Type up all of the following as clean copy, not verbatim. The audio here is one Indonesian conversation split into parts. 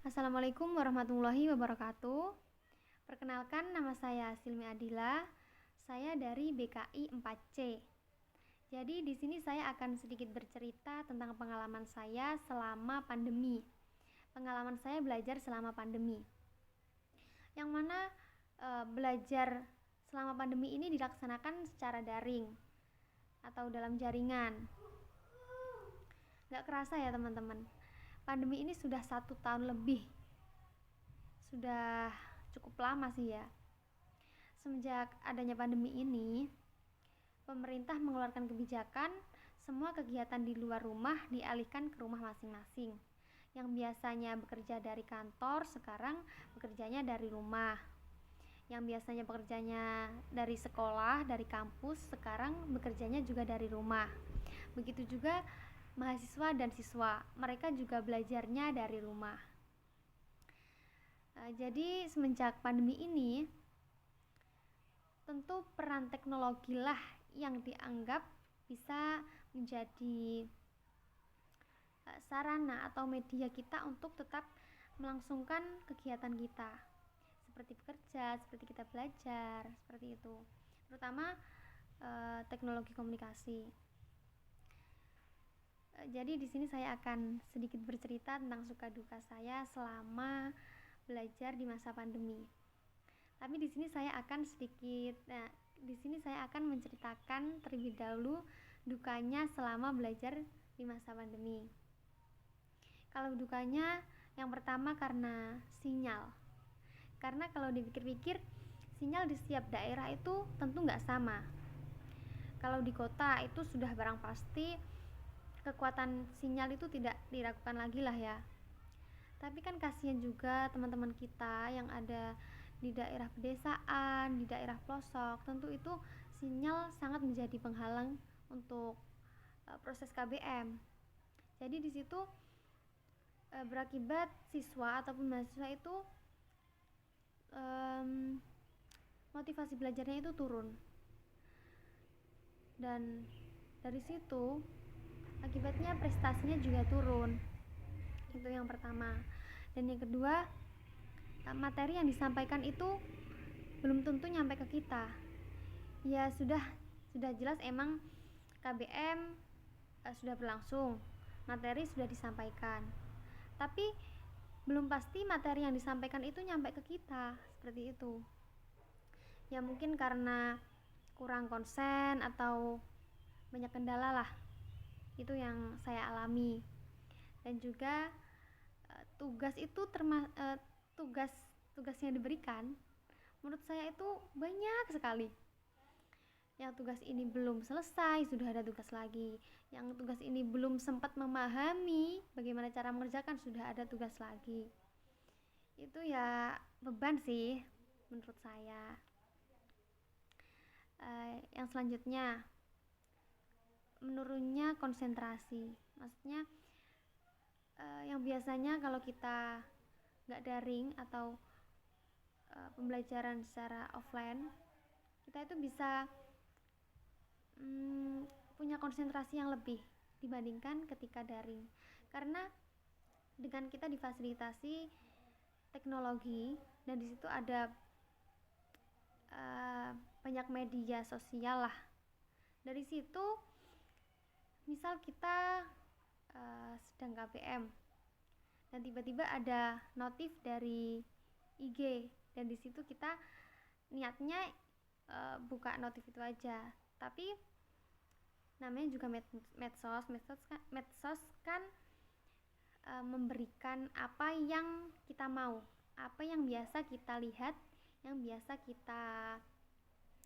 Assalamualaikum warahmatullahi wabarakatuh. Perkenalkan, nama saya Silmi Adila. Saya dari BKI 4C. Jadi di sini saya akan sedikit bercerita tentang pengalaman saya selama pandemi. Pengalaman saya belajar selama pandemi. Yang mana belajar selama pandemi ini dilaksanakan secara daring atau dalam jaringan. Gak kerasa ya teman-teman, pandemi ini sudah 1 tahun lebih. Sudah cukup lama sih ya. Semenjak adanya pandemi ini, pemerintah mengeluarkan kebijakan semua kegiatan di luar rumah dialihkan ke rumah masing-masing. Yang biasanya bekerja dari kantor, sekarang bekerjanya dari rumah. Yang biasanya bekerjanya dari sekolah, dari kampus, sekarang bekerjanya juga dari rumah. Begitu juga mahasiswa dan siswa, mereka juga belajarnya dari rumah. Jadi semenjak pandemi ini, tentu peran teknologi lah yang dianggap bisa menjadi sarana atau media kita untuk tetap melangsungkan kegiatan kita, seperti bekerja, seperti kita belajar, seperti itu. Terutama teknologi komunikasi. Jadi di sini saya akan sedikit bercerita tentang suka duka saya selama belajar di masa pandemi. Tapi di sini saya akan menceritakan terlebih dahulu dukanya selama belajar di masa pandemi. Kalau dukanya, yang pertama karena sinyal. Karena kalau dipikir-pikir, sinyal di setiap daerah itu tentu nggak sama. Kalau di kota itu sudah barang pasti kekuatan sinyal itu tidak diragukan lagi lah ya. Tapi kan kasihan juga teman-teman kita yang ada di daerah pedesaan, di daerah pelosok. Tentu itu sinyal sangat menjadi penghalang untuk proses KBM. Jadi di situ berakibat siswa ataupun mahasiswa itu motivasi belajarnya itu turun. Dan dari situ akibatnya prestasinya juga turun. Itu yang pertama. Dan yang kedua, materi yang disampaikan itu belum tentu nyampe ke kita. Ya sudah jelas emang KBM sudah berlangsung, materi sudah disampaikan, tapi belum pasti materi yang disampaikan itu nyampe ke kita, seperti itu. Ya mungkin karena kurang konsen atau banyak kendala lah, itu yang saya alami. Dan juga tugas yang diberikan menurut saya itu banyak sekali. Yang tugas ini belum selesai sudah ada tugas lagi, yang tugas ini belum sempat memahami bagaimana cara mengerjakan sudah ada tugas lagi. Itu ya beban sih menurut saya. Yang selanjutnya, menurunnya konsentrasi. Maksudnya yang biasanya kalau kita nggak daring atau pembelajaran secara offline, kita itu bisa punya konsentrasi yang lebih dibandingkan ketika daring. Karena dengan kita difasilitasi teknologi dan di situ ada banyak media sosial lah. Dari situ misal kita sedang KBM dan tiba-tiba ada notif dari IG dan di situ kita niatnya buka notif itu aja, tapi namanya juga medsos kan memberikan apa yang kita mau, apa yang biasa kita lihat, yang biasa kita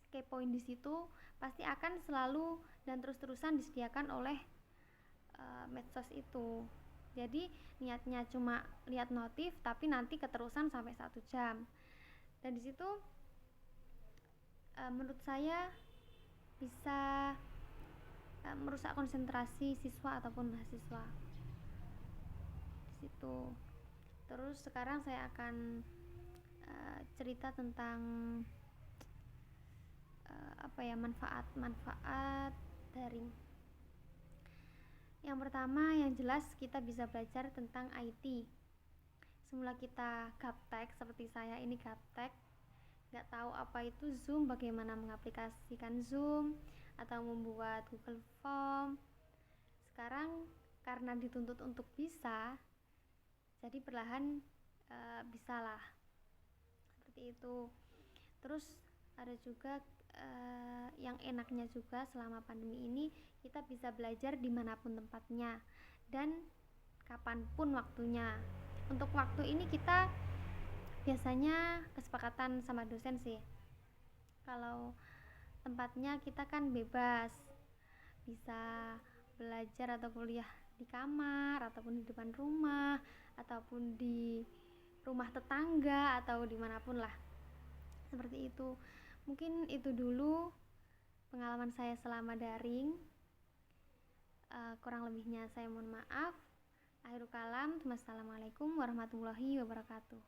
kepoin di situ pasti akan selalu dan terus-terusan disediakan oleh medsos itu. Jadi niatnya cuma lihat notif tapi nanti keterusan sampai 1 jam. Dan di situ menurut saya bisa merusak konsentrasi siswa ataupun mahasiswa di situ. Terus sekarang saya akan cerita tentang manfaat daring. Yang pertama, yang jelas kita bisa belajar tentang IT. semula kita gaptek, seperti saya ini gaptek, nggak tahu apa itu Zoom, bagaimana mengaplikasikan Zoom atau membuat Google Form. Sekarang karena dituntut untuk bisa, jadi perlahan bisalah seperti itu. Terus ada juga yang enaknya juga selama pandemi ini kita bisa belajar dimanapun tempatnya dan kapanpun waktunya. Untuk waktu ini kita biasanya kesepakatan sama dosen sih. Kalau tempatnya kita kan bebas, bisa belajar atau kuliah di kamar ataupun di depan rumah ataupun di rumah tetangga atau dimanapun lah, seperti itu. Mungkin itu dulu pengalaman saya selama daring. Kurang lebihnya saya mohon maaf. Akhirul kalam, wassalamualaikum warahmatullahi wabarakatuh.